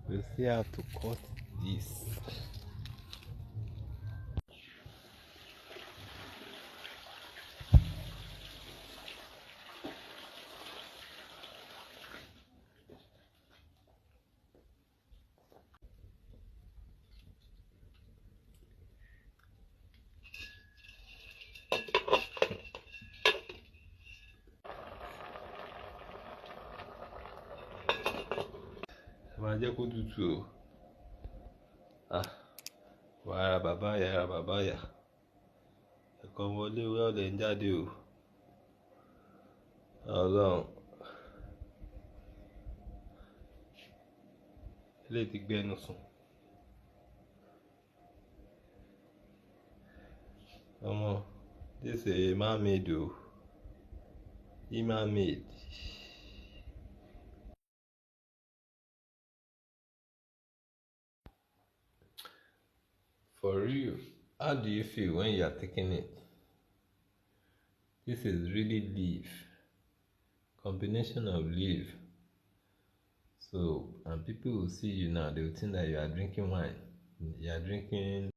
We'll see how to cut this. Máa jẹ́ kó tutù o. Wàrà bàbá yà. Ẹ̀kọ́ ọmọdé wẹ́ọ̀lẹ̀ ń jáde o. Ọlọ́run. Ilé ti gbẹ́nu sùn. Ọmọ, this is a man-made o. Man-made. For real, how do you feel when you are taking it? This is really leaf. Combination of leaf. So, and people will see you now, they will think that you are drinking wine. You are drinking